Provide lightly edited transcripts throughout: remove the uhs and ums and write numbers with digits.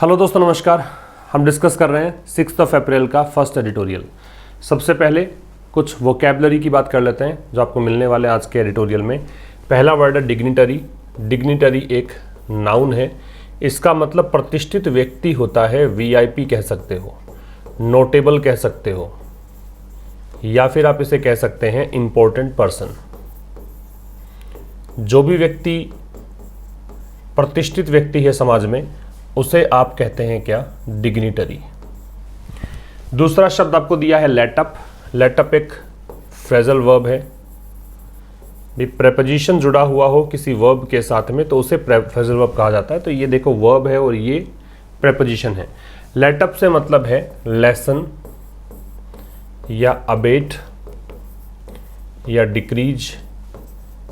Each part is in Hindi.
हेलो दोस्तों, नमस्कार। हम डिस्कस कर रहे हैं 6 अप्रैल का फर्स्ट एडिटोरियल। सबसे पहले कुछ वोकैबुलरी की बात कर लेते हैं जो आपको मिलने वाले आज के एडिटोरियल में। पहला वर्ड है डिग्निटरी। डिग्निटरी एक नाउन है। इसका मतलब प्रतिष्ठित व्यक्ति होता है। वीआईपी कह सकते हो, नोटेबल कह सकते हो, या फिर आप इसे कह सकते हैं इम्पोर्टेंट पर्सन। जो भी व्यक्ति प्रतिष्ठित व्यक्ति है समाज में, उसे आप कहते हैं क्या? डिग्निटरी। दूसरा शब्द आपको दिया है लेटअप। लेटअप एक फ्रेजल वर्ब है। भी प्रेपोजिशन जुड़ा हुआ हो किसी वर्ब के साथ में तो उसे फ्रेजल वर्ब कहा जाता है। तो ये देखो वर्ब है और ये प्रेपोजिशन है। लेटअप से मतलब है लेसन या अबेट या डिक्रीज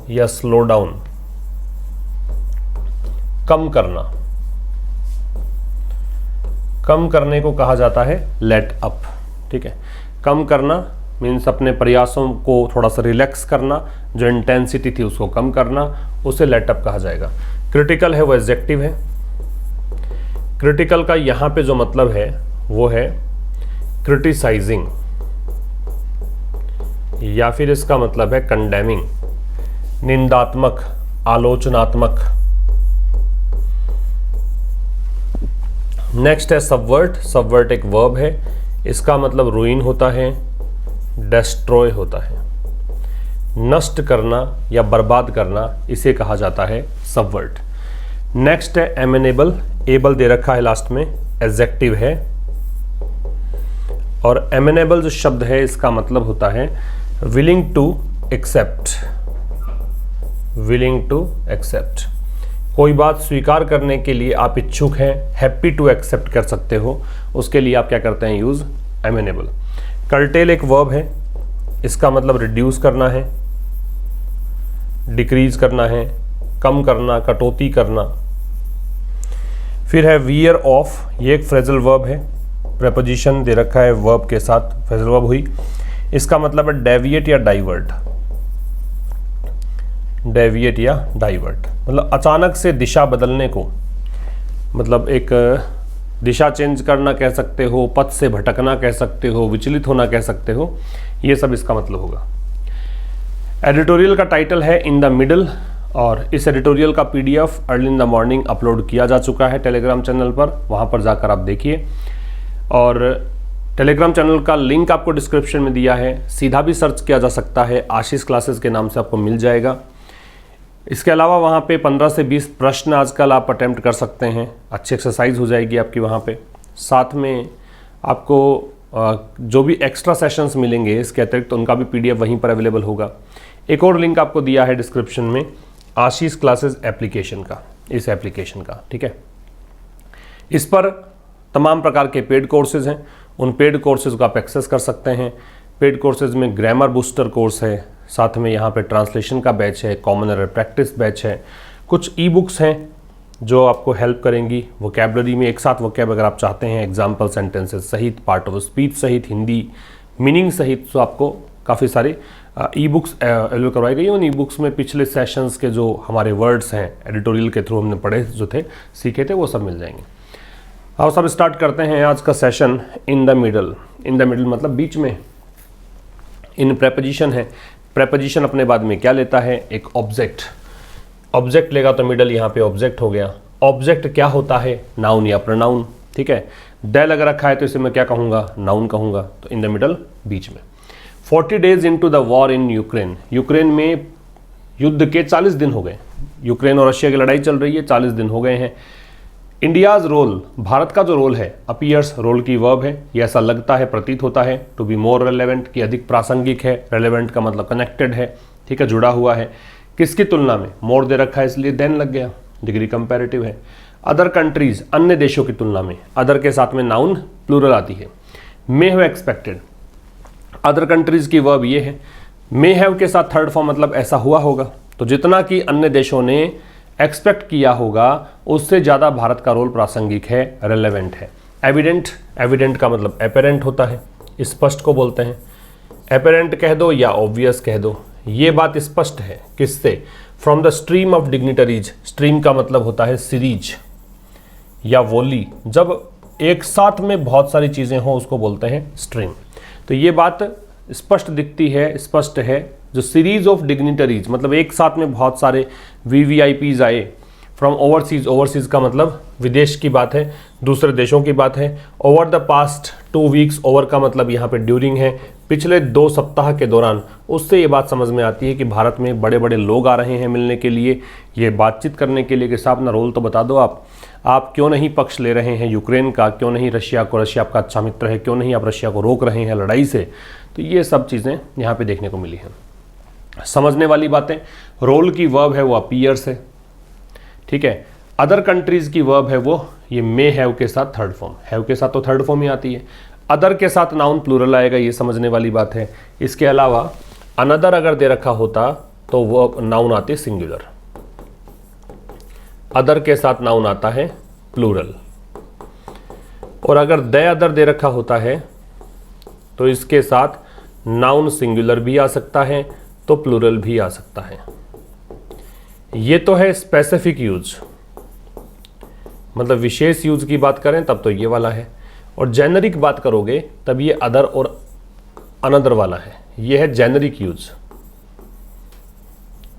या स्लो डाउन, कम करना। कम करने को कहा जाता है लेट अप। ठीक है, कम करना मीन्स अपने प्रयासों को थोड़ा सा रिलैक्स करना, जो इंटेंसिटी थी उसको कम करना, उसे लेट अप कहा जाएगा। क्रिटिकल है वो एडजेक्टिव है। क्रिटिकल का यहाँ पे जो मतलब है वो है क्रिटिसाइजिंग, या फिर इसका मतलब है कंडेमिंग, निंदात्मक, आलोचनात्मक। नेक्स्ट है सबवर्ट। सबवर्ट एक वर्ब है। इसका मतलब रूइन होता है, डेस्ट्रॉय होता है, नष्ट करना या बर्बाद करना, इसे कहा जाता है सबवर्ट। नेक्स्ट है एमेनेबल। एबल दे रखा है लास्ट में, एडजेक्टिव है। और एमेनेबल जो शब्द है इसका मतलब होता है willing to accept. Willing to accept, कोई बात स्वीकार करने के लिए आप इच्छुक हैं, हैप्पी टू एक्सेप्ट कर सकते हो, उसके लिए आप क्या करते हैं? यूज एमेनेबल। कर्टेल एक वर्ब है। इसका मतलब रिड्यूस करना है, डिक्रीज करना है, कम करना, कटौती करना। फिर है वियर ऑफ। ये एक फ्रेजल वर्ब है। प्रेपोजिशन दे रखा है वर्ब के साथ, फ्रेजल वर्ब हुई। इसका मतलब है डेविएट या डाइवर्ट। डेविएट या डाइवर्ट मतलब अचानक से दिशा बदलने को, मतलब एक दिशा चेंज करना कह सकते हो, पथ से भटकना कह सकते हो, विचलित होना कह सकते हो। ये सब इसका मतलब होगा। एडिटोरियल का टाइटल है इन द मिडल, और इस एडिटोरियल का PDF early in the morning upload किया जा चुका है टेलीग्राम चैनल पर। वहाँ पर जाकर आप देखिए, और टेलीग्राम चैनल का लिंक आपको डिस्क्रिप्शन में दिया है। सीधा भी सर्च किया जा सकता है, आशीष क्लासेस के नाम से आपको मिल जाएगा। इसके अलावा वहाँ पे 15 से 20 प्रश्न आजकल आप अटेम्प्ट कर सकते हैं। अच्छी एक्सरसाइज हो जाएगी आपकी वहाँ पे। साथ में आपको जो भी एक्स्ट्रा सेशंस मिलेंगे इसके अतिरिक्त, तो उनका भी पीडीएफ वहीं पर अवेलेबल होगा। एक और लिंक आपको दिया है डिस्क्रिप्शन में, आशीष क्लासेस एप्लीकेशन का, इस एप्लीकेशन का। ठीक है, इस पर तमाम प्रकार के पेड कोर्सेज हैं। उन पेड कोर्सेज को आप एक्सेस कर सकते हैं। पेड कोर्सेज में ग्रामर बूस्टर कोर्स है, साथ में यहाँ पे ट्रांसलेशन का बैच है, कॉमन एरर प्रैक्टिस बैच है, कुछ ई बुक्स हैं जो आपको हेल्प करेंगी वोकैबुलरी में। एक साथ वोकैब अगर आप चाहते हैं, एग्जाम्पल सेंटेंसेस सहित, पार्ट ऑफ स्पीच सहित, हिंदी मीनिंग सहित, तो आपको काफ़ी सारे ई बुक्स अवेलेबल करवाई गई। उन ई बुक्स में पिछले सेशंस के जो हमारे वर्ड्स हैं एडिटोरियल के थ्रू हमने पढ़े जो थे, सीखे थे, वो सब मिल जाएंगे। आओ सब स्टार्ट करते हैं आज का session. In the middle. In the middle मतलब बीच में। इन प्रेपोजिशन है। प्रेपोजिशन अपने बाद में क्या लेता है? एक ऑब्जेक्ट। ऑब्जेक्ट लेगा तो मिडल यहाँ पे ऑब्जेक्ट हो गया। ऑब्जेक्ट क्या होता है? नाउन या प्रोनाउन। ठीक है, डेल अगर रखा है तो इसे मैं क्या कहूँगा? नाउन कहूँगा। तो इन द मिडल, बीच में। 40 days into the war in Ukraine. Ukraine में युद्ध के 40 दिन हो गए। यूक्रेन और रशिया की लड़ाई चल रही है, 40 दिन हो गए हैं। इंडियाज़ रोल, भारत का जो रोल है, अपीयर्स रोल की वर्ब है। ये ऐसा लगता है, प्रतीत होता है। टू बी मोर रेलेवेंट, की अधिक प्रासंगिक है। रेलेवेंट का मतलब कनेक्टेड है, ठीक है, जुड़ा हुआ है। किसकी तुलना में? मोर दे रखा है इसलिए देन लग गया। डिग्री कंपैरेटिव है। अदर कंट्रीज, अन्य देशों की तुलना में। अदर के साथ में नाउन प्लूरल आती है। May have expected, other countries की वर्ब ये है। मे हैव के साथ थर्ड फॉर्म मतलब ऐसा हुआ होगा। तो जितना कि अन्य देशों ने एक्सपेक्ट किया होगा उससे ज़्यादा भारत का रोल प्रासंगिक है, रेलेवेंट है। एविडेंट, एविडेंट का मतलब एपेरेंट होता है, स्पष्ट को बोलते हैं। एपेरेंट कह दो या ऑब्वियस कह दो, ये बात स्पष्ट है। किससे? From the stream of dignitaries. Stream का मतलब होता है सीरीज, या वॉली, जब एक साथ में बहुत सारी चीज़ें हों उसको बोलते हैं स्ट्रीम। तो ये बात स्पष्ट दिखती है, स्पष्ट है। जो सीरीज ऑफ डिग्निटरीज, मतलब एक साथ में बहुत सारे VVIPs आए फ्रॉम ओवरसीज, ओवरसीज का मतलब विदेश की बात है, दूसरे देशों की बात है। Over the past 2 weeks, over का मतलब यहाँ पे ड्यूरिंग है, पिछले 2 सप्ताह के दौरान। उससे ये बात समझ में आती है कि भारत में बड़े बड़े लोग आ रहे हैं मिलने के लिए, ये बातचीत करने के लिए कि साहब अपना रोल तो बता दो, आप क्यों नहीं पक्ष ले रहे हैं यूक्रेन का, क्यों नहीं रशिया को, रशिया आपका अच्छा मित्र है, क्यों नहीं आप रशिया को रोक रहे हैं लड़ाई से। तो ये सब चीज़ें यहाँ पे देखने को मिली हैं। समझने वाली बातें, रोल की वर्ब है वो अपीयर्स है, ठीक है। अदर कंट्रीज़ की वर्ब है वो ये मे हैव के साथ थर्ड फॉर्म, हैव के साथ तो थर्ड फॉर्म ही आती है, अदर के साथ नाउन प्लूरल आएगा, ये समझने वाली बात है। इसके अलावा अनदर अगर दे रखा होता तो वो नाउन आती सिंगुलर, अदर के साथ नाउन आता है प्लूरल, और अगर द अदर दे रखा होता है तो इसके साथ नाउन सिंगुलर भी आ सकता है तो प्लूरल भी आ सकता है। ये तो है स्पेसिफिक यूज, मतलब विशेष यूज की बात करें तब तो ये वाला है, और जेनरिक बात करोगे तब ये अदर और अनदर वाला है, ये है जेनरिक यूज।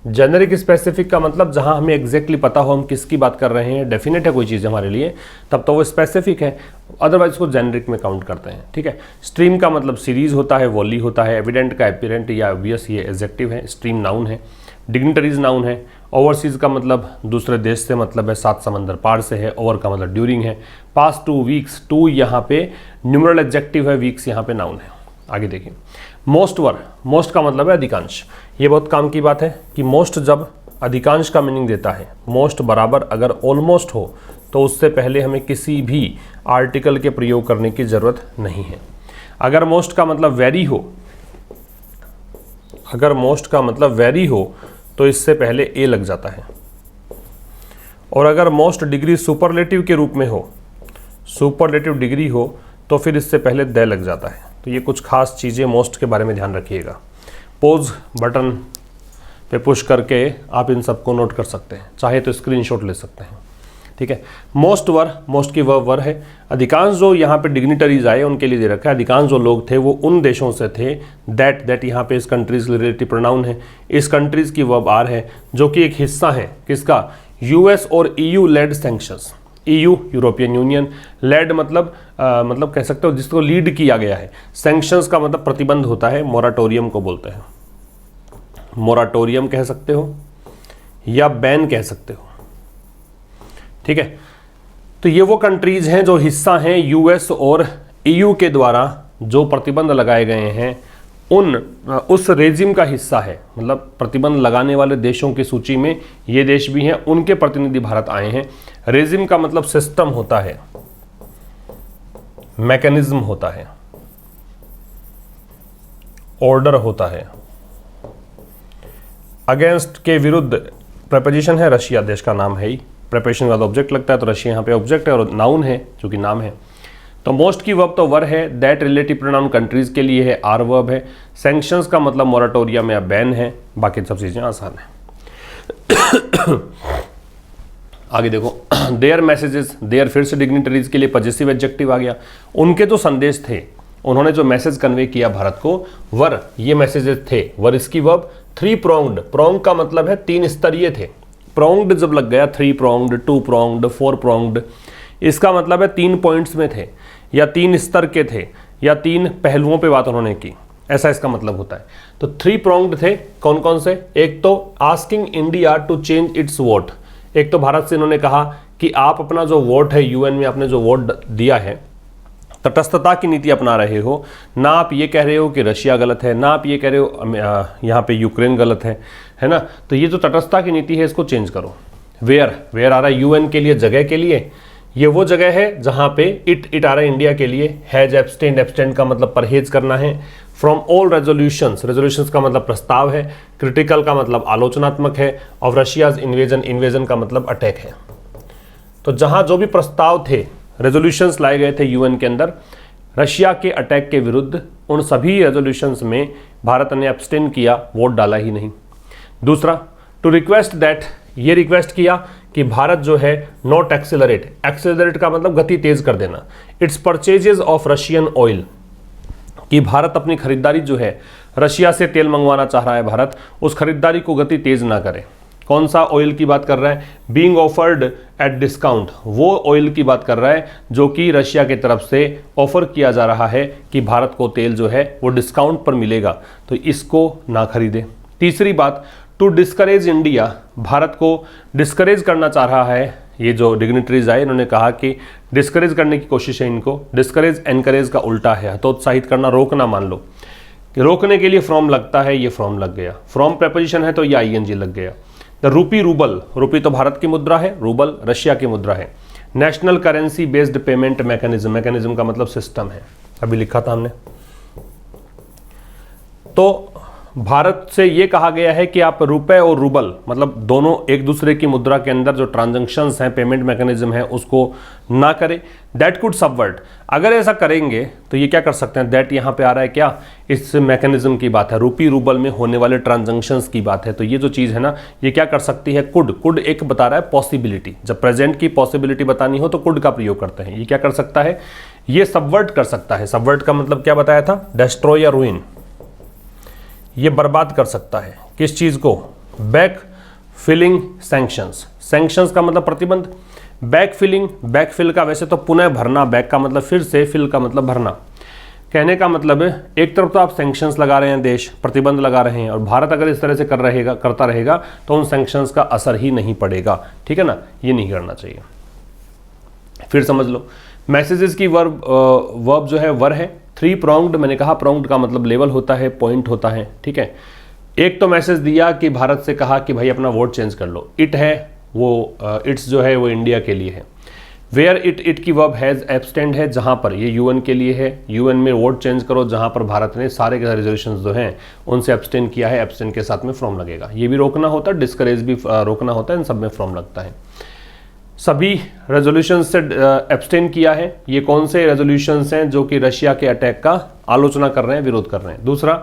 जेनरिक स्पेसिफिक का मतलब जहां हमें एग्जैक्टली पता हो हम किसकी बात कर रहे हैं, डेफिनेट है कोई चीज़ हमारे लिए, तब तो वो स्पेसिफिक है, अदरवाइज उसको जेनरिक में काउंट करते हैं, ठीक है। स्ट्रीम का मतलब सीरीज होता है, वॉली होता है, एविडेंट का एपिरेंट या ऑब्वियस ये एडजेक्टिव है, स्ट्रीम नाउन है, डिग्निटरीज नाउन है, ओवरसीज का मतलब दूसरे देश से मतलब है, 7 समंदर पार से है, ओवर का मतलब ड्यूरिंग है, पास्ट 2 वीक्स, 2 यहाँ पे न्यूमरल एडजेक्टिव है, वीक्स यहाँ पे नाउन है। आगे देखिए, मोस्ट वर, मोस्ट का मतलब है अधिकांश। ये बहुत काम की बात है कि मोस्ट जब अधिकांश का मीनिंग देता है, मोस्ट बराबर अगर ऑलमोस्ट हो तो उससे पहले हमें किसी भी आर्टिकल के प्रयोग करने की ज़रूरत नहीं है। अगर मोस्ट का मतलब वेरी हो, अगर मोस्ट का मतलब वेरी हो तो इससे पहले ए लग जाता है, और अगर मोस्ट डिग्री सुपरलेटिव के रूप में हो, सुपरलेटिव डिग्री हो तो फिर इससे पहले द लग जाता है। तो ये कुछ खास चीज़ें मोस्ट के बारे में ध्यान रखिएगा। पॉज बटन पे पुश करके आप इन सबको नोट कर सकते हैं, चाहे तो स्क्रीनशॉट ले सकते हैं, ठीक है। मोस्ट वर, मोस्ट की वर है। अधिकांश जो यहाँ पे डिग्निटरीज आए उनके लिए दे रखा है, अधिकांश जो लोग थे वो उन देशों से थे, दैट यहाँ पे इस कंट्रीज रिलेटिव प्रोनाउन है, इस कंट्रीज की वर्ब आर है, जो कि एक हिस्सा है किसका, यूएस और EU led sanctions. EU European Union, led मतलब कह सकते हो जिसको लीड किया गया है, सैंक्शंस का मतलब प्रतिबंध होता है, मोराटोरियम को बोलते हैं, मोराटोरियम कह सकते हो या बैन कह सकते हो, ठीक है। तो ये वो कंट्रीज हैं जो हिस्सा हैं US और EU के द्वारा जो प्रतिबंध लगाए गए हैं उस रेजिम का हिस्सा है, मतलब प्रतिबंध लगाने वाले देशों की सूची में ये देश भी हैं, उनके प्रतिनिधि भारत आए हैं। रेजिम का मतलब सिस्टम होता है, मैकेनिज्म होता है, ऑर्डर होता है। अगेंस्ट के विरुद्ध प्रेपोजिशन है, रशिया देश का नाम है ही, प्रेपोजिशन का ऑब्जेक्ट लगता है तो रशिया यहाँ पे ऑब्जेक्ट है और नाउन है जो कि नाम है। तो मोस्ट की वर्ब तो वर है, दैट रिलेटिव प्रोनाउन कंट्रीज के लिए है, आर वर्ब है। सैंक्शंस का मतलब मोराटोरियम या बैन है, बाकी सब चीज़ें आसान है। आगे देखो, देयर मैसेजेस, देयर फिर से डिग्निटरीज के लिए पॉजिटिव एडजेक्टिव आ गया। उनके जो संदेश थे, उन्होंने जो मैसेज कन्वे किया भारत को, वर, ये मैसेजेस थे। वर इसकी वर्ब 3 प्रोंग्ड, प्रोंग का मतलब है 3 स्तरीय थे, प्रोंग्ड जब लग गया 3 प्रोंग्ड, 2 प्रोंग्ड, 4 प्रोंग्ड, इसका मतलब है 3 पॉइंट्स में थे या 3 स्तर के थे या 3 पहलुओं पे बात उन्होंने की, ऐसा इसका मतलब होता है। तो 3 प्रोंग्ड थे, कौन कौन से, एक तो asking India to change its vote, एक तो भारत से इन्होंने कहा कि आप अपना जो वोट है UN में आपने जो वोट दिया है, तटस्थता की नीति अपना रहे हो, ना आप ये कह रहे हो कि रशिया गलत है, ना आप ये कह रहे हो यहाँ पे यूक्रेन गलत है ना। तो ये जो तटस्थता की नीति है इसको चेंज करो। वेयर आ रहा है UN के लिए, जगह के लिए, ये वो जगह है जहाँ पे इट आ रहा है इंडिया के लिए। हैज एब्सटेंड, एब्सटेंड का मतलब परहेज करना है। फ्रॉम ऑल रेजोल्यूशंस, रेजोल्यूशंस का मतलब प्रस्ताव है। क्रिटिकल का मतलब आलोचनात्मक है। ऑफ रशियाज इन्वेजन, इन्वेजन का मतलब अटैक है। तो जहाँ जो भी प्रस्ताव थे, रेजोल्यूशंस लाए गए थे UN के अंदर रशिया के अटैक के विरुद्ध, उन सभी रेजोल्यूशंस में भारत ने एब्सटेन किया, वोट डाला ही नहीं। दूसरा, टू रिक्वेस्ट दैट ये रिक्वेस्ट किया कि भारत जो है नॉट एक्सेलरेट, एक्सेलरेट का मतलब गति तेज कर देना, it's purchases of Russian oil, कि भारत अपनी खरीदारी जो है रशिया से तेल मंगवाना चाह रहा है भारत, उस खरीदारी को गति तेज ना करे। कौन सा ऑयल की बात कर रहा है? बीइंग ऑफर्ड एट डिस्काउंट, वो ऑयल की बात कर रहा है जो कि रशिया की तरफ से ऑफर किया जा रहा है कि भारत को तेल जो है वो डिस्काउंट पर मिलेगा, तो इसको ना खरीदे। तीसरी बात, टू डिस्करेज इंडिया, भारत को डिस्करेज करना चाह रहा है। ये जो डिग्निटरीज आए इन्होंने कहा कि डिस्करेज करने की कोशिश है इनको। डिस्करेज एनकरेज का उल्टा है, हतोत्साहित करना, रोकना मान लो कि रोकने के लिए फ्रॉम लगता है, ये फ्रॉम लग गया, फ्रॉम प्रेपोजिशन है तो ये आईएनजी लग गया। द रूपी रूबल, रूपी तो भारत की मुद्रा है, रूबल रशिया की मुद्रा है। National currency based payment mechanism, mechanism का मतलब सिस्टम है, अभी लिखा था हमने। तो भारत से ये कहा गया है कि आप रुपए और रूबल मतलब दोनों एक दूसरे की मुद्रा के अंदर जो ट्रांजैक्शंस हैं, पेमेंट मैकेनिज्म है, उसको ना करें। दैट कुड सबवर्ट, अगर ऐसा करेंगे तो ये क्या कर सकते हैं? दैट यहाँ पे आ रहा है क्या? इस मैकेनिज्म की बात है, रूपी रूबल में होने वाले ट्रांजैक्शंस की बात है। तो ये जो चीज़ है ना, ये क्या कर सकती है? कुड एक बता रहा है पॉसिबिलिटी, जब प्रेजेंट की पॉसिबिलिटी बतानी हो तो कुड का प्रयोग करते हैं। ये क्या कर सकता है? ये सबवर्ट कर सकता है। सबवर्ट का मतलब क्या बताया था? डेस्ट्रॉय या रूइन, ये बर्बाद कर सकता है। किस चीज़ को? बैक फिलिंग सैंक्शंस, सैंक्शंस का मतलब प्रतिबंध। बैक फिलिंग, बैक फिल का वैसे तो पुनः भरना, बैक का मतलब फिर से, फिल का मतलब भरना। कहने का मतलब है एक तरफ तो आप सैंक्शंस लगा रहे हैं, देश प्रतिबंध लगा रहे हैं, और भारत अगर इस तरह से करता रहेगा तो उन सैंक्शंस का असर ही नहीं पड़ेगा, ठीक है ना? ये नहीं करना चाहिए। फिर समझ लो, मैसेजेस की वर्ब जो है वर है। थ्री प्रोंग्ड, मैंने कहा प्रोंग्ड का मतलब लेवल होता है, पॉइंट होता है, ठीक है। एक तो मैसेज दिया कि भारत से कहा कि भाई अपना वोट चेंज कर लो। इट है वो, इट्स जो है वो इंडिया के लिए है। वेयर इट की वर्ब हैज़ एब्सटेंड है, जहां पर ये यूएन के लिए है, यूएन में वोट चेंज करो, जहां पर भारत ने सारे के रेजोल्यूशंस जो हैं उनसे एब्सटेन किया है, एब्सटेन के साथ में फ्रॉम लगेगा। ये भी रोकना होता है, डिस्करेज भी रोकना होता है, इन सब में फ्रॉम लगता है। सभी रेजोल्यूशन से एब्सटेन किया है। ये कौन से रेजोल्यूशंस हैं? जो कि रशिया के अटैक का आलोचना कर रहे हैं, विरोध कर रहे हैं। दूसरा,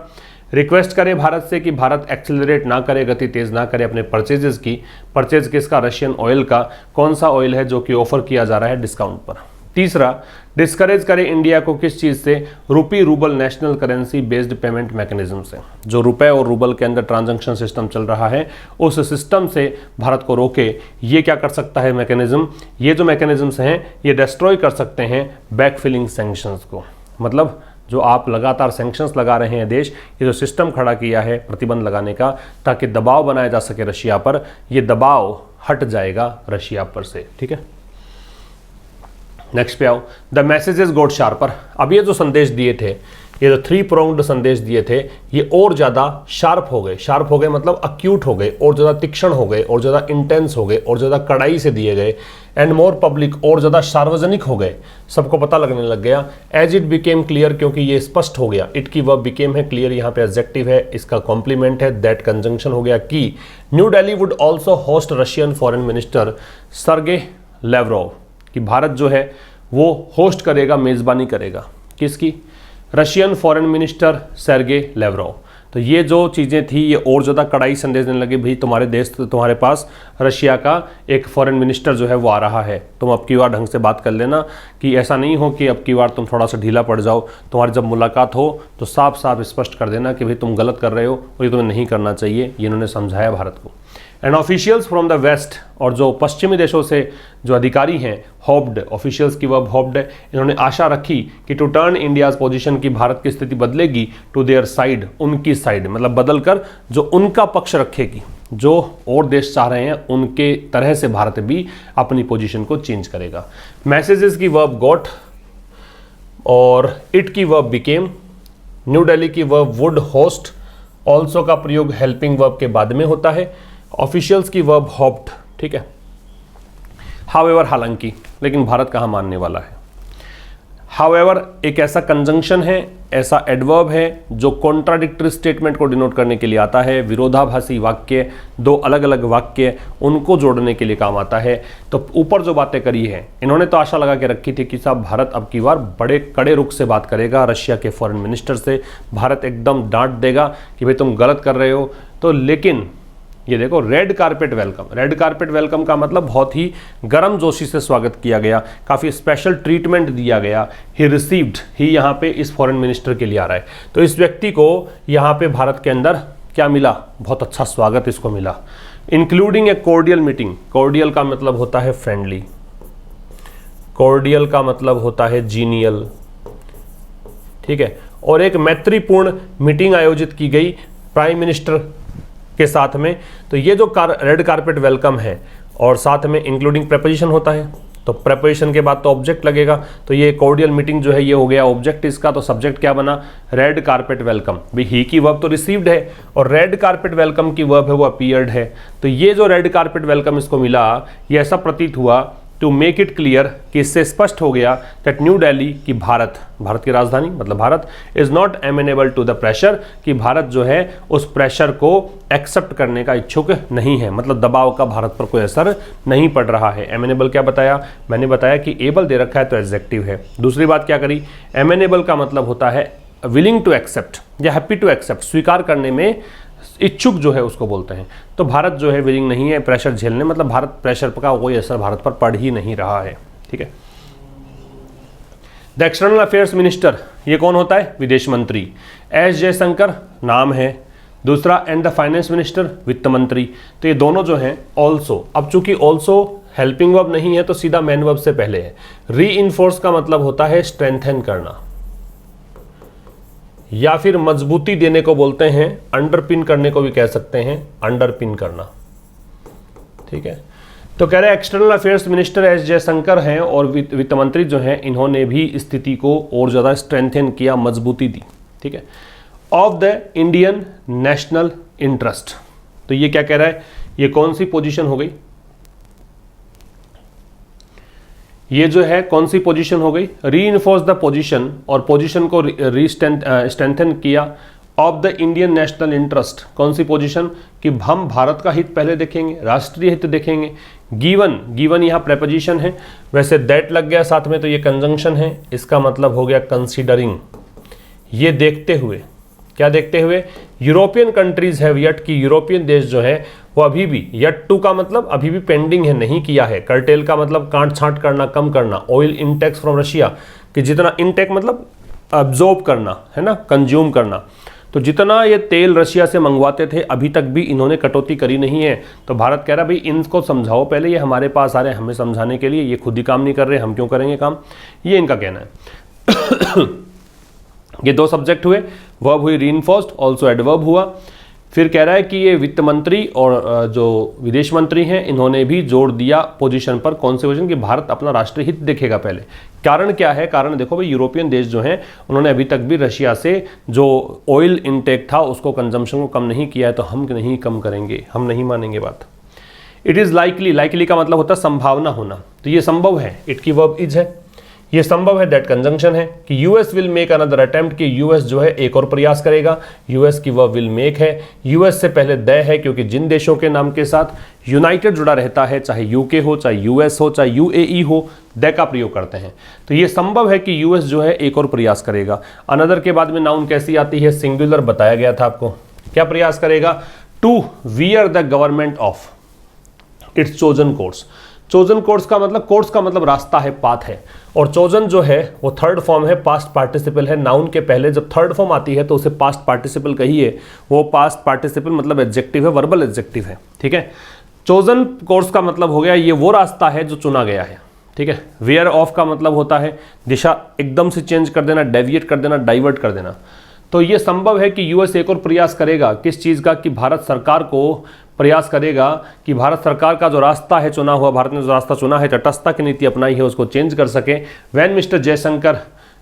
रिक्वेस्ट करे भारत से कि भारत एक्सेलरेट ना करे, गति तेज ना करे अपने परचेजेस की। परचेज किसका? रशियन ऑयल का। कौन सा ऑयल है? जो कि ऑफर किया जा रहा है डिस्काउंट पर। तीसरा, डिस्करेज करे इंडिया को किस चीज़ से? रूपी rouble national currency based payment mechanism से। जो रुपए और रूबल के अंदर ट्रांजैक्शन सिस्टम चल रहा है, उस सिस्टम से भारत को रोके। ये क्या कर सकता है मैकेनिज्म? ये जो मैकेनिज्म्स हैं ये डिस्ट्रॉय कर सकते हैं बैक फिलिंग सैंक्शंस को। मतलब जो आप लगातार सैंक्शंस लगा रहे हैं देश, ये जो सिस्टम खड़ा किया है प्रतिबंध लगाने का, ताकि दबाव बनाया जा सके रशिया पर, ये दबाव हट जाएगा रशिया पर से, ठीक है। नेक्स्ट पे आओ, द मैसेजेस गॉट शार्पर। अब ये जो संदेश दिए थे, ये जो थ्री प्रोंग्ड संदेश दिए थे, ये और ज़्यादा शार्प हो गए। शार्प हो गए मतलब अक्यूट हो गए, और ज़्यादा तीक्ष्ण हो गए, और ज़्यादा इंटेंस हो गए, और ज़्यादा कड़ाई से दिए गए। एंड मोर पब्लिक, और ज़्यादा सार्वजनिक हो गए, सबको पता लगने लग गया। एज इट बिकेम क्लियर, क्योंकि ये स्पष्ट हो गया। इट की वर्ब बिकेम है, क्लियर यहाँ पे एडजेक्टिव है, इसका कॉम्प्लीमेंट है, दैट कंजंक्शन हो गया कि new Delhi would also host Russian foreign minister Sergei Lavrov, कि भारत जो है वो होस्ट करेगा, मेज़बानी करेगा। किसकी? Russian foreign minister Sergei Lavrov. तो ये जो चीज़ें थी ये और ज़्यादा कड़ाई संदेश देने लगे, भाई तुम्हारे देश, तुम्हारे पास रशिया का एक फॉरेन मिनिस्टर जो है वो आ रहा है, तुम अब की बार ढंग से बात कर लेना, कि ऐसा नहीं हो कि अब की बार तुम थोड़ा सा ढीला पड़ जाओ। तुम्हारी जब मुलाकात हो तो साफ साफ स्पष्ट कर देना कि भाई तुम गलत कर रहे हो और ये तुम्हें नहीं करना चाहिए। ये इन्होंने समझाया भारत को। And officials from the west, और जो पश्चिमी देशों से जो अधिकारी हैं, होप्ड, ऑफिशियल्स की वर्ब होप्ड है, इन्होंने आशा रखी कि टू टर्न इंडियाज पोजीशन, की भारत की स्थिति बदलेगी, टू देयर साइड, उनकी साइड, मतलब बदलकर जो उनका पक्ष रखेगी। जो और देश चाह रहे हैं उनके तरह से भारत भी अपनी पोजीशन को चेंज करेगा। मैसेजेस की वर्ब गॉट, और इट की वर्ब बिकेम, न्यू दिल्ली की वर्ब वुड होस्ट, ऑल्सो का प्रयोग हेल्पिंग वर्ब के बाद में होता है, ऑफिशियल्स की वर्ब होप्ड, ठीक है। हाउएवर, हालांकि, लेकिन भारत कहाँ मानने वाला है। हाउएवर एक ऐसा कंजंक्शन है, ऐसा एडवर्ब है जो कॉन्ट्राडिक्टरी स्टेटमेंट को डिनोट करने के लिए आता है। विरोधाभासी वाक्य, दो अलग अलग वाक्य, उनको जोड़ने के लिए काम आता है। तो ऊपर जो बातें करी है, इन्होंने तो आशा लगा के रखी थी कि साहब भारत अब की बार बड़े कड़े रुख से बात करेगा रशिया के फॉरेन मिनिस्टर से, भारत एकदम डांट देगा कि भाई तुम गलत कर रहे हो। तो लेकिन ये देखो red carpet welcome. Red carpet welcome का मतलब बहुत ही गर्म जोशी से स्वागत किया गया, काफ़ी स्पेशल ट्रीटमेंट दिया गया। ही रिसीव्ड, ही यहाँ पे इस फॉरेन मिनिस्टर के लिए आ रहा है, तो इस व्यक्ति को यहाँ पे भारत के अंदर क्या मिला, बहुत अच्छा स्वागत इसको मिला। इंक्लूडिंग ए कॉर्डियल मीटिंग, कॉर्डियल का मतलब होता है फ्रेंडली, कॉर्डियल का मतलब होता है जीनियल, ठीक है। और एक मैत्रीपूर्ण मीटिंग आयोजित की गई प्राइम मिनिस्टर के साथ में। तो ये जो रेड कारपेट वेलकम है और साथ में इंक्लूडिंग प्रेपोजिशन होता है, तो प्रेपोजिशन के बाद तो ऑब्जेक्ट लगेगा, तो ये कॉर्डियल मीटिंग जो है ये हो गया ऑब्जेक्ट इसका। तो सब्जेक्ट क्या बना, रेड कारपेट वेलकम। भाई ही की वर्ब तो रिसीव्ड है और रेड कारपेट वेलकम की वर्ब है वो अपीयर्ड है। तो ये जो रेड कारपेट वेलकम इसको मिला, ये ऐसा प्रतीत हुआ टू मेक इट क्लियर कि इससे स्पष्ट हो गया दैट न्यू दिल्ली की भारत, भारत की राजधानी मतलब भारत, is not amenable to the pressure, कि भारत जो है उस प्रेशर को एक्सेप्ट करने का इच्छुक नहीं है, मतलब दबाव का भारत पर कोई असर नहीं पड़ रहा है। एमेनेबल क्या बताया, मैंने बताया कि एबल दे रखा है तो एडजेक्टिव है। दूसरी बात क्या करी, एमेनेबल का मतलब होता है विलिंग टू एक्सेप्ट या हैप्पी टू एक्सेप्ट, स्वीकार करने में इच्छुक जो है उसको बोलते हैं। तो भारत जो है विलिंग नहीं है प्रेशर झेलने, मतलब भारत प्रेशर का कोई असर भारत पर पड़ ही नहीं रहा है, ठीक है। द एक्सटर्नल अफेयर्स मिनिस्टर, ये कौन होता है, विदेश मंत्री। एस जयशंकर नाम है। दूसरा एंड द फाइनेंस मिनिस्टर, वित्त मंत्री। तो ये दोनों जो हैं ऑल्सो, अब चूंकि ऑल्सो हेल्पिंग वर्ब नहीं है तो सीधा मैन वर्ब से पहले है। रीइंफोर्स का मतलब होता है स्ट्रेंथन करना या फिर मजबूती देने को बोलते हैं, अंडरपिन करने को भी कह सकते हैं, अंडरपिन करना, ठीक है। तो कह रहे हैं external affairs minister S Jaishankar हैं और वित्त मंत्री जो हैं इन्होंने भी स्थिति को और ज़्यादा स्ट्रेंथन किया, मजबूती दी, ठीक है। Of the Indian national interest, तो ये क्या कह रहा है, ये कौन सी पोजीशन हो गई, ये जो है कौन सी पोजीशन हो गई, रीइंफोर्स द पोजीशन, और पोजीशन को स्ट्रेंथन किया of the Indian national interest, कौन सी पोजीशन, कि हम भारत का हित पहले देखेंगे, राष्ट्रीय हित देखेंगे। गिवन, गिवन यहाँ प्रेपोजिशन है, वैसे दैट लग गया साथ में तो ये कंजंक्शन है, इसका मतलब हो गया कंसीडरिंग, ये देखते हुए, क्या देखते हुए, यूरोपियन कंट्रीज हैव येट, कि यूरोपियन देश जो है वो अभी भी, येट टू का मतलब अभी भी पेंडिंग है, नहीं किया है। कर्टेल का मतलब काट छांट करना, कम करना। ऑयल इनटेक्स फ्रॉम रशिया, कि जितना इनटेक मतलब अब्जॉर्ब करना है ना, कंज्यूम करना, तो जितना ये तेल रशिया से मंगवाते थे अभी तक भी इन्होंने कटौती करी नहीं है। तो भारत कह रहा भाई इनको समझाओ पहले, ये हमारे पास आ रहे हैं हमें समझाने के लिए, ये खुद ही काम नहीं कर रहे, हम क्यों करेंगे काम, ये इनका कहना है। ये दो सब्जेक्ट हुए, वर्ब हुई रीइंफोर्स्ड, ऑल्सो एडवर्ब हुआ। फिर कह रहा है कि ये वित्त मंत्री और जो विदेश मंत्री हैं इन्होंने भी जोर दिया पोजीशन पर, कौन से पोजीशन, कि भारत अपना राष्ट्रीय हित देखेगा पहले। कारण क्या है, कारण देखो भाई यूरोपियन देश जो हैं उन्होंने अभी तक भी रशिया से जो ऑयल इनटेक था उसको, कंजम्पशन को कम नहीं किया है, तो हम नहीं कम करेंगे, हम नहीं मानेंगे बात। इट इज़ लाइकली, लाइकली का मतलब होता है संभावना होना, तो ये संभव है, इट की वर्ब इज है, ये संभव है, दैट कंजंक्शन है, कि US will make another attempt, कि यूएस जो है एक और प्रयास करेगा, यूएस की वर्ब विल मेक है, यूएस से पहले द है, क्योंकि जिन देशों के नाम के साथ यूनाइटेड जुड़ा रहता है, चाहे यूके हो, चाहे यूएस हो, चाहे यूएई हो, द का प्रयोग करते हैं। तो ये संभव है कि यूएस जो है एक और प्रयास करेगा। अनदर के बाद में नाउन कैसी आती है, सिंगुलर, बताया गया था आपको, क्या प्रयास करेगा, to veer the government off its chosen course. Chosen course का मतलब, कोर्स का मतलब रास्ता है, पाथ है, और चोजन जो है वो थर्ड फॉर्म है, पास्ट पार्टिसिपल है। नाउन के पहले जब थर्ड फॉर्म आती है तो उसे पास्ट पार्टिसिपल कहिए, वो पास्ट पार्टिसिपल मतलब एडजेक्टिव है, वर्बल एडजेक्टिव है, ठीक है। चोजन कोर्स का मतलब हो गया ये वो रास्ता है जो चुना गया है, ठीक है। वेयर ऑफ का मतलब होता है दिशा एकदम से चेंज कर देना, डेविएट कर देना, डाइवर्ट कर देना। तो ये संभव है कि यूएस एक और प्रयास करेगा, किस चीज़ का, कि भारत सरकार को प्रयास करेगा कि भारत सरकार का जो रास्ता है चुना हुआ, भारत ने जो रास्ता चुना है, तटस्थता की नीति अपनाई है, उसको चेंज कर सके। When mister Jaishankar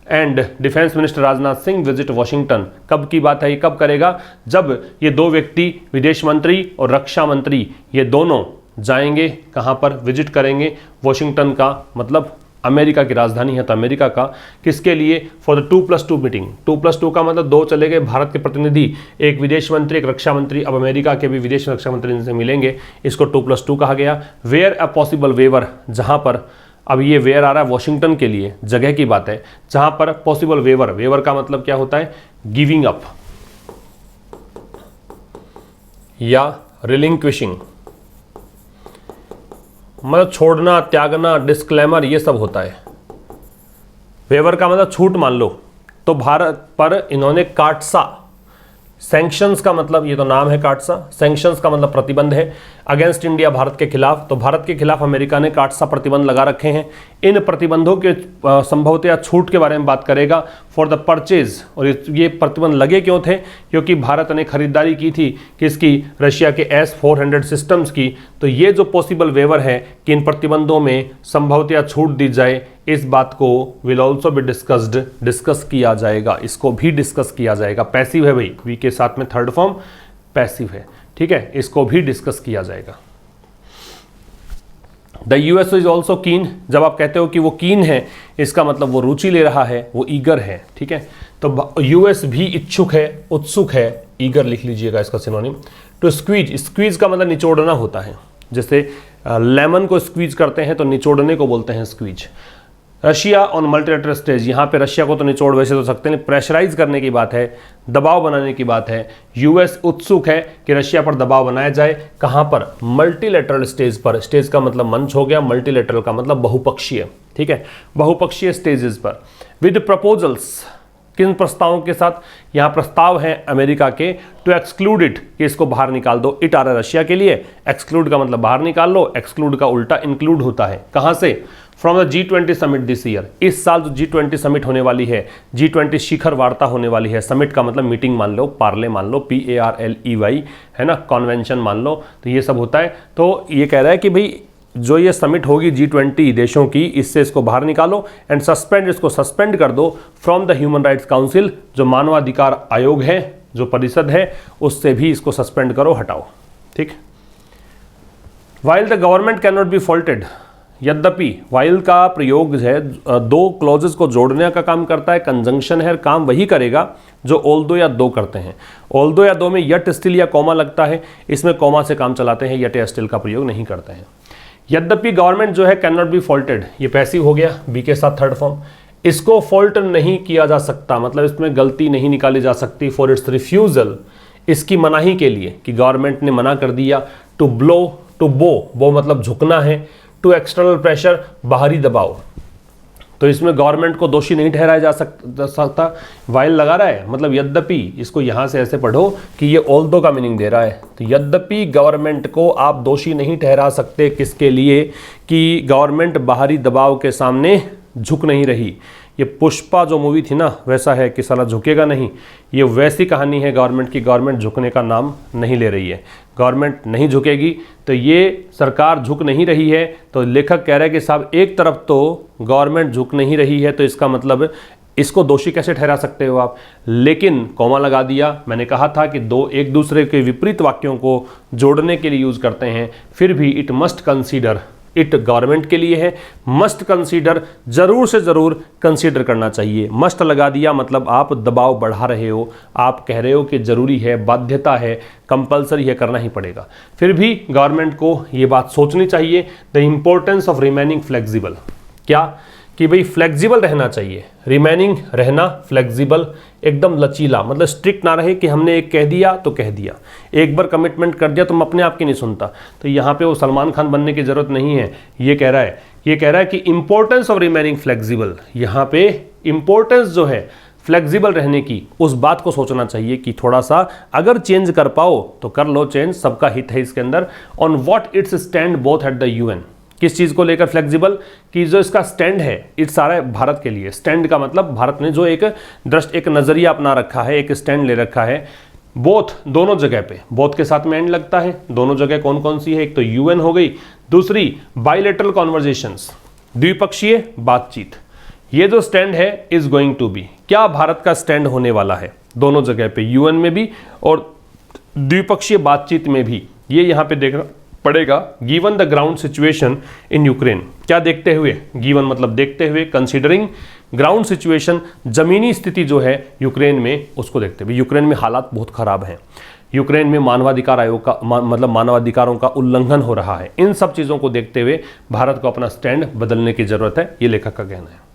and defence minister Rajnath Singh visit Washington, कब की बात है, ये कब करेगा, जब ये दो व्यक्ति, विदेश मंत्री और रक्षा मंत्री, ये दोनों जाएंगे कहाँ पर, विजिट करेंगे वाशिंगटन का मतलब अमेरिका की राजधानी है, तो अमेरिका का, किसके लिए, फॉर द 2+2 मीटिंग। 2+2 का मतलब 2 चले गए भारत के प्रतिनिधि, एक विदेश मंत्री, एक रक्षा मंत्री, अब अमेरिका के भी विदेश रक्षा मंत्री इनसे मिलेंगे, इसको 2+2 कहा गया। वेयर अ पॉसिबल वेवर, जहां पर, अब ये वेयर आ रहा है वॉशिंगटन के लिए, जगह की बात है, जहां पर पॉसिबल वेवर, वेवर का मतलब क्या होता है, गिविंग अप या रिलिंक्विशिंग मतलब छोड़ना, त्यागना, डिस्क्लेमर, ये सब होता है। वेवर का मतलब छूट मान लो, तो भारत पर इन्होंने काटसा, सैंक्शंस का मतलब ये तो नाम है काटसा, सैंक्शंस का मतलब प्रतिबंध है अगेंस्ट इंडिया, भारत के खिलाफ। तो भारत के खिलाफ अमेरिका ने काटसा प्रतिबंध लगा रखे हैं। इन प्रतिबंधों के संभवतया छूट के बारे में बात करेगा फॉर द परचेज। और ये प्रतिबंध लगे क्यों थे? क्योंकि भारत ने खरीदारी की थी किसकी? रशिया के S-400 सिस्टम्स की। तो ये जो पॉसिबल वेवर है कि इन प्रतिबंधों में संभवतया छूट दी जाए, इस बात को will also be discussed, discuss किया जाएगा, इसको भी डिस्कस किया जाएगा। पैसिव है भाई, वी के साथ में थर्ड फॉर्म पैसिव है, ठीक है, इसको भी डिस्कस किया जाएगा। द यूएस इज ऑल्सो कीन, जब आप कहते हो कि वो कीन है, इसका मतलब वो रुचि ले रहा है, वो ईगर है, ठीक है। तो यूएस भी इच्छुक है, उत्सुक है, ईगर लिख लीजिएगा इसका सिनोनिम। टू स्क्वीज, स्क्वीज का मतलब निचोड़ना होता है, जैसे लेमन को स्क्वीज करते हैं तो निचोड़ने को बोलते हैं squeeze. Russia on multilateral stage, यहाँ पे रशिया को तो निचोड़ वैसे तो सकते नहीं, प्रेशराइज करने की बात है, दबाव बनाने की बात है। यूएस उत्सुक है कि रशिया पर दबाव बनाया जाए, कहाँ पर? मल्टीलेटरल स्टेज पर। स्टेज का मतलब मंच हो गया, मल्टीलेटरल का मतलब बहुपक्षीय, ठीक है, बहुपक्षीय स्टेजेस पर। विद प्रपोजल्स, किन प्रस्तावों के साथ? यहाँ प्रस्ताव है अमेरिका के, टू एक्सक्लूड इट, कि इसको बाहर निकाल दो। इट आ रहा है रशिया के लिए, एक्सक्लूड का मतलब बाहर निकाल लो, एक्सक्लूड का उल्टा इंक्लूड होता है। कहाँ से? From the G20 summit this year, इस साल जो G20 समिट होने वाली है, G20 शिखर वार्ता होने वाली है। समिट का मतलब मीटिंग मान लो, पार्ले मान लो, PARLEY, है ना, कॉन्वेंशन मान लो, तो ये सब होता है। तो ये कह रहा है कि भाई जो ये समिट होगी G20 देशों की, इससे इसको बाहर निकालो एंड सस्पेंड, इसको सस्पेंड कर दो from the human rights council, जो मानवाधिकार आयोग है, जो परिषद है, उससे भी इसको सस्पेंड करो, हटाओ, ठीक। While the government can not be faulted, यद्यपि वाइल का प्रयोग है दो क्लॉजेस को जोड़ने का काम करता है, कंजंक्शन है, काम वही करेगा जो ऑल्दो या दो करते हैं। ऑल्दो या दो में यट स्टिल या कॉमा लगता है, इसमें कॉमा से काम चलाते हैं, यट या स्टिल का प्रयोग नहीं करते हैं। यद्यपि गवर्नमेंट जो है कैन नॉट बी फॉल्टेड, ये पैसिव हो गया, बी के साथ थर्ड फॉर्म। इसको फॉल्ट नहीं किया जा सकता, मतलब इसमें गलती नहीं निकाली जा सकती, फॉर इट्स रिफ्यूजल, इसकी मनाही के लिए, कि गवर्नमेंट ने मना कर दिया। टू ब्लो, टू बो मतलब झुकना है। टू एक्सटर्नल प्रेशर, बाहरी दबाव, तो इसमें गवर्नमेंट को दोषी नहीं ठहराया जा सकता। वाइल लगा रहा है, मतलब यद्यपि, इसको यहां से ऐसे पढ़ो कि ये ऑल्दो का मीनिंग दे रहा है। तो यद्यपि गवर्नमेंट को आप दोषी नहीं ठहरा सकते, किसके लिए? कि गवर्नमेंट बाहरी दबाव के सामने झुक नहीं रही। ये पुष्पा जो मूवी थी ना, वैसा है कि साला झुकेगा नहीं, ये वैसी कहानी है गवर्नमेंट की। गवर्नमेंट झुकने का नाम नहीं ले रही है, गवर्नमेंट नहीं झुकेगी। तो ये सरकार झुक नहीं रही है, तो लेखक कह रहा है कि साहब एक तरफ तो गवर्नमेंट झुक नहीं रही है, तो इसका मतलब इसको दोषी कैसे ठहरा सकते हो आप? लेकिन कॉमा लगा दिया। मैंने कहा था कि दो एक दूसरे के विपरीत वाक्यों को जोड़ने के लिए यूज करते हैं। फिर भी it must consider, it government के लिए है, मस्ट कंसीडर, जरूर से जरूर कंसीडर करना चाहिए। मस्ट लगा दिया मतलब आप दबाव बढ़ा रहे हो, आप कह रहे हो कि जरूरी है, बाध्यता है, कंपलसरी है, करना ही पड़ेगा। फिर भी गवर्नमेंट को ये बात सोचनी चाहिए, the importance of remaining flexible, क्या? कि भाई फ्लेक्सिबल रहना चाहिए, रिमेनिंग रहना, फ्लेक्सिबल एकदम लचीला, मतलब स्ट्रिक्ट ना रहे कि हमने एक कह दिया तो कह दिया, एक बार कमिटमेंट कर दिया तुम अपने आप की नहीं सुनता। तो यहाँ पे वो सलमान खान बनने की जरूरत नहीं है। ये कह रहा है कि इंपॉर्टेंस ऑफ रिमेनिंग फ्लेक्सिबल, यहाँ पे इंपॉर्टेंस जो है फ्लेक्सिबल रहने की, उस बात को सोचना चाहिए कि थोड़ा सा अगर चेंज कर पाओ तो कर लो चेंज, सबका हित है इसके अंदर। On what it's stand both at the UN, किस चीज़ को लेकर फ्लेक्सिबल? कि जो इसका स्टैंड है, इट्स आ रहा है भारत के लिए। स्टैंड का मतलब भारत ने जो एक नज़रिया अपना रखा है, एक स्टैंड ले रखा है, बोथ, दोनों जगह पे, बोथ के साथ में एंड लगता है। दोनों जगह कौन कौन सी है? एक तो यूएन हो गई, दूसरी बायलैटरल कॉन्वर्जेशंस, द्विपक्षीय बातचीत। ये जो स्टैंड है इज गोइंग टू बी, क्या भारत का स्टैंड होने वाला है दोनों जगह पे, यूएन में भी और द्विपक्षीय बातचीत में भी, ये यहाँ पे देखना पड़ेगा। Given the ground situation in Ukraine, क्या देखते हुए? गिवन मतलब देखते हुए, कंसीडरिंग ग्राउंड सिचुएशन, जमीनी स्थिति जो है यूक्रेन में, उसको देखते हुए। यूक्रेन में हालात बहुत खराब हैं, यूक्रेन में मानवाधिकार आयोग का मतलब मानवाधिकारों का उल्लंघन हो रहा है। इन सब चीज़ों को देखते हुए भारत को अपना स्टैंड बदलने की जरूरत है, ये लेखक का कहना है।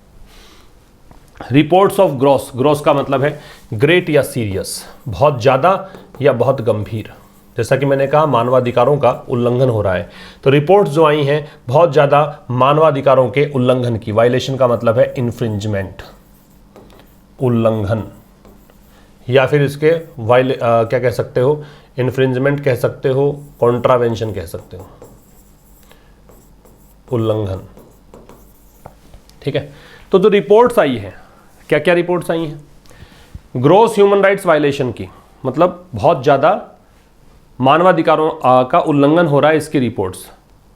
रिपोर्ट्स ऑफ ग्रॉस, ग्रॉस का मतलब है ग्रेट या सीरियस, बहुत ज़्यादा या बहुत गंभीर, जैसा कि मैंने कहा मानवाधिकारों का उल्लंघन हो रहा है। तो रिपोर्ट्स जो आई हैं बहुत ज़्यादा मानवाधिकारों के उल्लंघन की, वायलेशन का मतलब है इन्फ्रिंजमेंट, उल्लंघन, या फिर इसके क्या कह सकते हो, इन्फ्रिंजमेंट कह सकते हो, कॉन्ट्रावेंशन कह सकते हो, उल्लंघन। ठीक है, तो जो रिपोर्ट्स आई हैं, क्या क्या रिपोर्ट्स आई हैं? ग्रोस ह्यूमन राइट्स वायलेशन की, मतलब बहुत ज़्यादा मानवाधिकारों का उल्लंघन हो रहा है, इसकी reports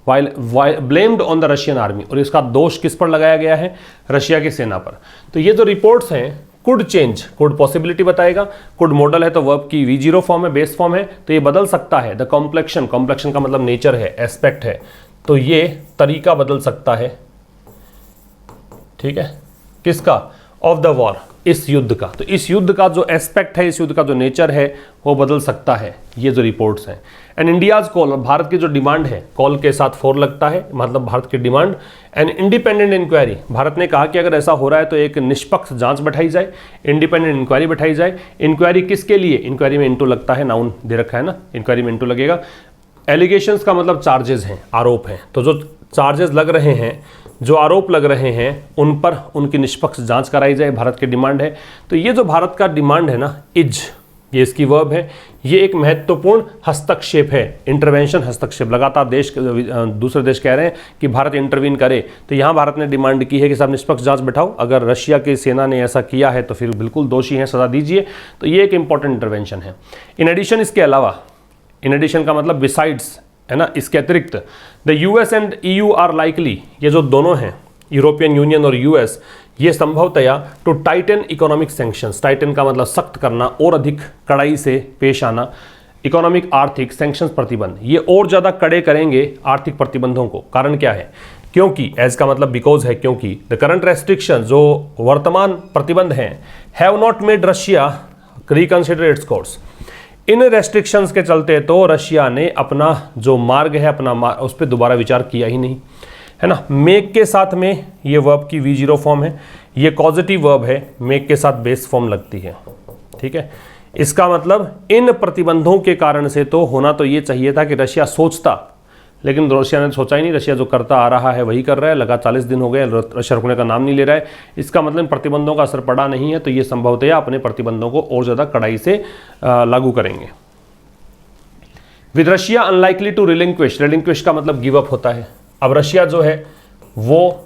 blamed on the Russian army, और इसका दोष किस पर लगाया गया है? रशिया की सेना पर। तो ये जो रिपोर्ट्स हैं, कुड चेंज, कुड पॉसिबिलिटी बताएगा, कुड मॉडल है तो वर्ब की V0 फॉर्म है, बेस फॉर्म है, तो ये बदल सकता है। द कॉम्प्लेक्शन, कॉम्प्लेक्शन का मतलब नेचर है, एस्पेक्ट है, तो ये तरीका बदल सकता है। ठीक है, किसका? ऑफ द वॉर, इस युद्ध का। तो इस युद्ध का जो एस्पेक्ट है, इस युद्ध का जो नेचर है, वो बदल सकता है, ये जो रिपोर्ट्स हैं। एंड इंडियाज कॉल, भारत की जो डिमांड है, कॉल के साथ फॉर लगता है, मतलब भारत की डिमांड। एंड इंडिपेंडेंट इंक्वायरी, भारत ने कहा कि अगर ऐसा हो रहा है तो एक निष्पक्ष जांच बैठाई जाए, इंडिपेंडेंट इंक्वायरी बैठाई जाए। इंक्वायरी किसके लिए? इंक्वायरी में इंटू लगता है, नाउन दे रखा है ना, इंक्वायरी में इंटू लगेगा। एलिगेशंस का मतलब चार्जेस हैं, आरोप हैं, तो जो चार्जेस लग रहे हैं, जो आरोप लग रहे हैं, उन पर उनकी निष्पक्ष जांच कराई जाए, भारत की डिमांड है। तो ये जो भारत का डिमांड है ना, इज, ये इसकी वर्ब है, ये एक महत्वपूर्ण हस्तक्षेप है, इंटरवेंशन, हस्तक्षेप। लगातार देश, दूसरे देश कह रहे हैं कि भारत इंटरवीन करे, तो यहाँ भारत ने डिमांड की है कि साहब निष्पक्ष जांच बैठाओ, अगर रशिया की सेना ने ऐसा किया है तो फिर बिल्कुल दोषी हैं, सजा दीजिए। तो ये एक इंपॉर्टेंट इंटरवेंशन है। इन एडिशन, इसके अलावा, इन एडिशन का मतलब बिसाइड्स है ना, इसके अतिरिक्त, the US and EU are likely, ये जो दोनों हैं, यूरोपियन यूनियन और US, ये संभवतया to tighten economic sanctions, tighten का मतलब सख्त करना, और अधिक कड़ाई से पेश आना, इकोनॉमिक आर्थिक सैंक्शंस, प्रतिबंध, ये और ज़्यादा कड़े करेंगे आर्थिक प्रतिबंधों को। कारण क्या है? क्योंकि, एज का मतलब बिकॉज है, क्योंकि द करंट रेस्ट्रिक्शन, जो वर्तमान प्रतिबंध हैं, have not made Russia reconsider its course. In restrictions के चलते तो रशिया ने अपना जो मार्ग है, उस पर दोबारा विचार किया ही नहीं, है ना। मेक के साथ में ये वर्ब की V0 फॉर्म है, ये कॉजेटिव वर्ब है, मेक के साथ बेस फॉर्म लगती है। ठीक है, इसका मतलब इन प्रतिबंधों के कारण से तो होना तो ये चाहिए था कि रशिया सोचता, लेकिन रशिया ने सोचा ही नहीं। रशिया जो करता आ रहा है वही कर रहा है, लगातार 40 दिन हो गए, रशिया रुकने का नाम नहीं ले रहा है। इसका मतलब इन प्रतिबंधों का असर पड़ा नहीं है, तो ये संभवतः अपने प्रतिबंधों को और ज़्यादा कड़ाई से लागू करेंगे। With Russia unlikely to relinquish, relinquish का मतलब गिव अप होता है। अब रशिया जो है वो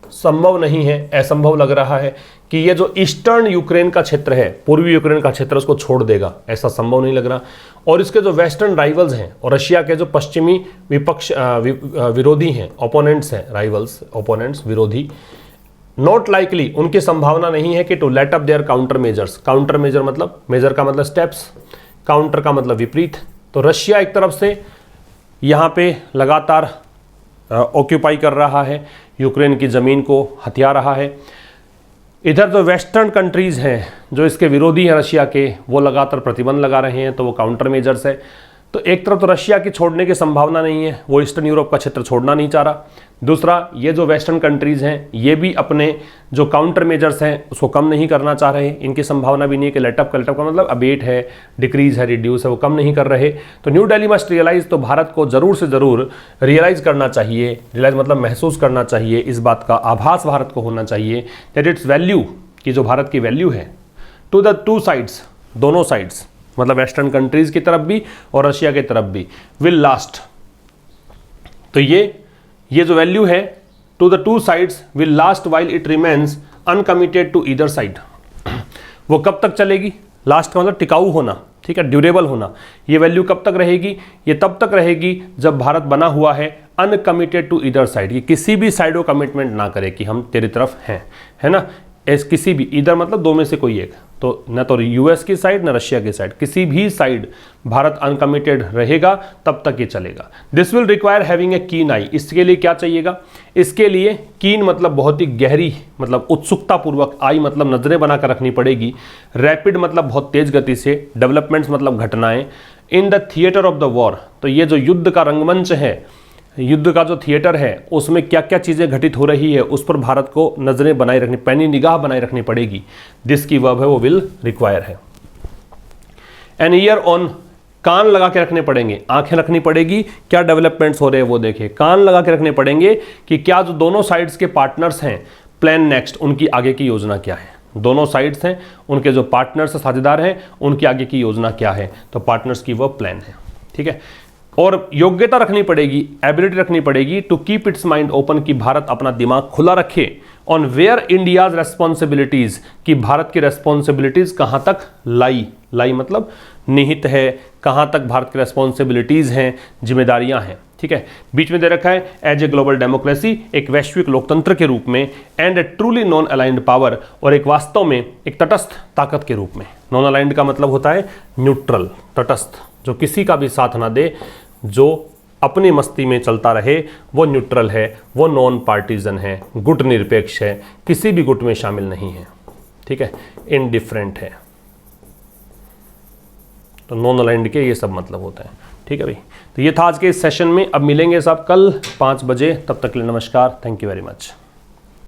संभव नहीं है, असंभव लग रहा है कि ये जो ईस्टर्न यूक्रेन का क्षेत्र है, पूर्वी यूक्रेन का क्षेत्र, उसको छोड़ देगा, ऐसा संभव नहीं लग रहा। और इसके जो वेस्टर्न राइवल्स हैं और रशिया के जो पश्चिमी विपक्ष विरोधी हैं, ओपोनेंट्स हैं, राइवल्स, ओपोनेंट्स, विरोधी, नॉट लाइकली, उनकी संभावना नहीं है कि to let up their counter measures. Counter measure मतलब, मेजर का मतलब स्टेप्स, काउंटर का मतलब विपरीत। तो रशिया एक तरफ से यहाँ पे लगातार ऑक्यूपाई कर रहा है, यूक्रेन की ज़मीन को हथिया रहा है। इधर जो वेस्टर्न कंट्रीज़ हैं जो इसके विरोधी हैं रशिया के, वो लगातार प्रतिबंध लगा रहे हैं, तो वो काउंटर मेजर्स है। तो एक तरफ तो रशिया की छोड़ने की संभावना नहीं है, वो ईस्टर्न यूरोप का क्षेत्र छोड़ना नहीं चाह रहा। दूसरा, ये जो वेस्टर्न कंट्रीज़ हैं ये भी अपने जो काउंटर मेजर्स हैं उसको कम नहीं करना चाह रहे, इनकी संभावना भी नहीं है कि लेटअप का मतलब अबेट है, डिक्रीज है, रिड्यूस है, वो कम नहीं कर रहे। तो न्यू दिल्ली मस्ट रियलाइज, तो भारत को ज़रूर से ज़रूर रियलाइज़ करना चाहिए, रियलाइज मतलब महसूस करना चाहिए, इस बात का आभास भारत को होना चाहिए दैट इट्स वैल्यू, कि जो भारत की वैल्यू है, टू द टू साइड्स, दोनों साइड्स, मतलब वेस्टर्न कंट्रीज़ की तरफ भी और रशिया की तरफ भी, विल लास्ट। तो ये जो वैल्यू है to the two sides will last while it remains uncommitted to either side, वो कब तक चलेगी? लास्ट का मतलब टिकाऊ होना, ठीक है, ड्यूरेबल होना। ये वैल्यू कब तक रहेगी? ये तब तक रहेगी जब भारत बना हुआ है अनकमिटेड टू ईदर साइड, कि किसी भी साइड को कमिटमेंट ना करे कि हम तेरी तरफ हैं, है ना। किसी भी, इधर मतलब दो में से कोई एक, तो न तो यूएस की साइड न रशिया की साइड, किसी भी साइड भारत अनकमिटेड रहेगा तब तक ये चलेगा। This will require having a कीन आई, इसके लिए क्या चाहिएगा? इसके लिए कीन मतलब बहुत ही गहरी, मतलब उत्सुकता पूर्वक, आई मतलब नजरें बनाकर रखनी पड़ेगी, रैपिड मतलब बहुत तेज गति से, डेवलपमेंट्स मतलब घटनाएं, in the theatre of the war, तो ये जो युद्ध का रंगमंच है, युद्ध का जो थिएटर है, उसमें क्या क्या चीज़ें घटित हो रही है उस पर भारत को नजरें बनाए रखनी, पैनी निगाह बनाए रखनी पड़ेगी। दिस की वर्ब है वो विल रिक्वायर है। एन ईयर ऑन कान लगा के रखने पड़ेंगे, आंखें रखनी पड़ेगी, क्या डेवलपमेंट्स हो रहे हैं वो देखें। कान लगा के रखने पड़ेंगे कि क्या जो दोनों साइड्स के पार्टनर्स हैं प्लान नेक्स्ट, उनकी आगे की योजना क्या है। दोनों साइड्स हैं, उनके जो पार्टनर्स साझेदार हैं, उनकी आगे की योजना क्या है, तो पार्टनर्स की वो प्लान है, ठीक है। और योग्यता रखनी पड़ेगी, एबिलिटी रखनी पड़ेगी to keep its mind open, कि भारत अपना दिमाग खुला रखे, ऑन वेयर इंडियाज रेस्पॉन्सिबिलिटीज, कि भारत की रेस्पॉन्सिबिलिटीज कहां तक लाई मतलब निहित है, कहां तक भारत की रेस्पॉन्सिबिलिटीज हैं, जिम्मेदारियां हैं, ठीक है। बीच में दे रखा है एज ए ग्लोबल डेमोक्रेसी, एक वैश्विक लोकतंत्र के रूप में, and A truly non aligned power, और एक वास्तव में एक तटस्थ ताकत के रूप में। नॉन अलाइंड का मतलब होता है न्यूट्रल, तटस्थ, जो किसी का भी साथ ना दे, जो अपनी मस्ती में चलता रहे, वो न्यूट्रल है, वो नॉन पार्टीजन है, गुट निरपेक्ष है, किसी भी गुट में शामिल नहीं है, ठीक है, इनडिफरेंट है। तो नॉन अलाइंड के ये सब मतलब होता है, ठीक है भाई। तो ये था आज के इस सेशन में। अब मिलेंगे सब कल 5 बजे, तब तक के लिए नमस्कार, थैंक यू वेरी मच।